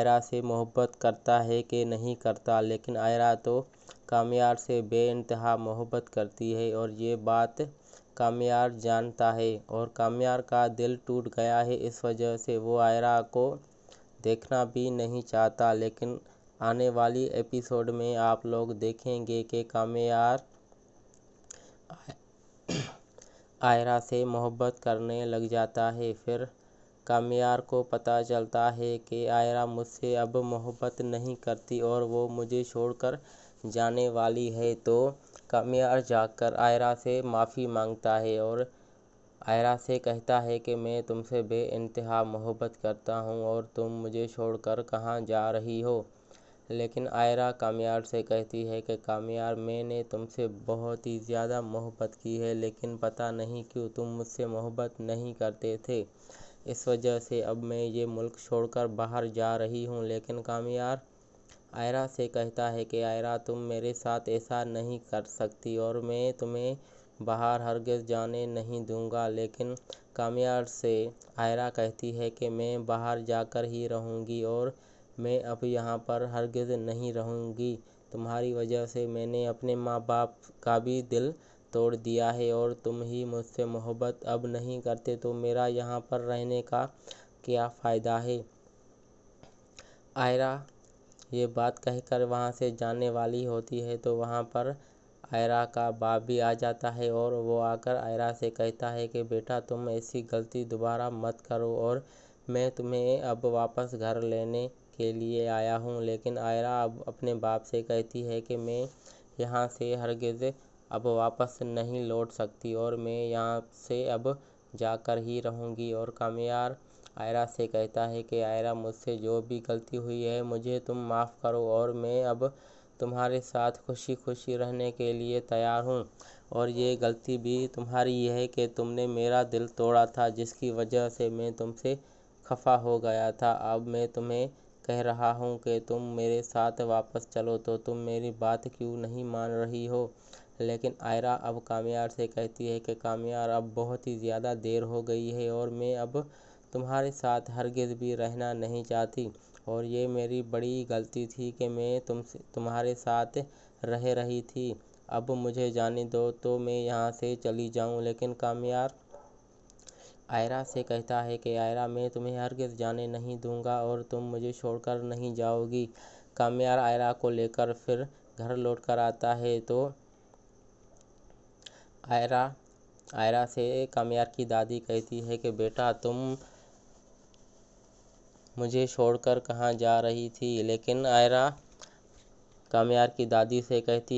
आयरा से मोहब्बत करता है कि नहीं करता, लेकिन आयरा तो कामयार से बेइंतहा मोहब्बत करती है और ये बात कामयार जानता है और कामयार का दिल टूट गया है। इस वजह से वो आयरा को देखना भी नहीं चाहता। लेकिन आने वाली एपिसोड में आप लोग देखेंगे कि कामयार आयरा से मोहब्बत करने लग जाता है। फिर कामयार को पता चलता है कि आयरा मुझसे अब मोहब्बत नहीं करती और वो मुझे छोड़कर जाने वाली है। तो कामयार जाकर आयरा से माफ़ी मांगता है और आयरा से कहता है कि मैं तुमसे बेइंतहा मोहब्बत करता हूँ और तुम मुझे छोड़कर कहाँ जा रही हो। लेकिन आयरा कामयार से कहती है कि कामयार, मैंने तुमसे बहुत ही ज़्यादा मोहब्बत की है, लेकिन पता नहीं क्यों तुम मुझसे मोहब्बत नहीं करते थे। इस वजह से अब मैं ये मुल्क छोड़कर बाहर जा रही हूँ। लेकिन कामयार आयरा से कहता है कि आयरा, तुम मेरे साथ ऐसा नहीं कर सकती और मैं तुम्हें बाहर हरगिज़ जाने नहीं दूँगा। लेकिन कामयार से आयरा कहती है कि मैं बाहर जाकर ही रहूँगी और मैं अब यहाँ पर हरगिज़ नहीं रहूँगी। तुम्हारी वजह से मैंने अपने माँ बाप का भी दिल तोड़ दिया है और तुम ही मुझसे मोहब्बत अब नहीं करते तो मेरा यहाँ पर रहने का क्या फ़ायदा है। आयरा ये बात कहकर वहाँ से जाने वाली होती है तो वहाँ पर आयरा का बाप भी आ जाता है और वो आकर आयरा से कहता है कि बेटा, तुम ऐसी गलती दोबारा मत करो और मैं तुम्हें अब वापस घर लेने के लिए आया हूँ। लेकिन आयरा अब अपने बाप से कहती है कि मैं यहाँ से हरगिज़ अब वापस नहीं लौट सकती और मैं यहाँ से अब जाकर ही रहूँगी। और कामयार आयरा से कहता है कि आयरा, मुझसे जो भी गलती हुई है मुझे तुम माफ़ करो और मैं अब तुम्हारे साथ खुशी खुशी रहने के लिए तैयार हूँ। और ये गलती भी तुम्हारी है कि तुमने मेरा दिल तोड़ा था, जिसकी वजह से मैं तुमसे खफा हो गया था। अब मैं तुम्हें कह रहा हूँ कि तुम मेरे साथ वापस चलो, तो तुम मेरी बात क्यों नहीं मान रही हो। लेकिन आयरा अब कामयार से कहती है कि कामयार, अब बहुत ही ज़्यादा देर हो गई है और मैं अब तुम्हारे साथ हरगिज़ भी रहना नहीं चाहती और ये मेरी बड़ी गलती थी कि मैं तुम्हारे साथ रह रही थी। अब मुझे जाने दो तो मैं यहाँ से चली जाऊँ। लेकिन कामयार आयरा से कहता है कि आयरा, मैं तुम्हें हरगिज़ जाने नहीं दूँगा और तुम मुझे छोड़कर नहीं जाओगी। कामयार आयरा को लेकर फिर घर लौट कर आता है तो आयरा से कामयार की दादी कहती है कि बेटा, तुम मुझे छोड़कर कहाँ जा रही थी। लेकिन आयरा कामयार की दादी से कहती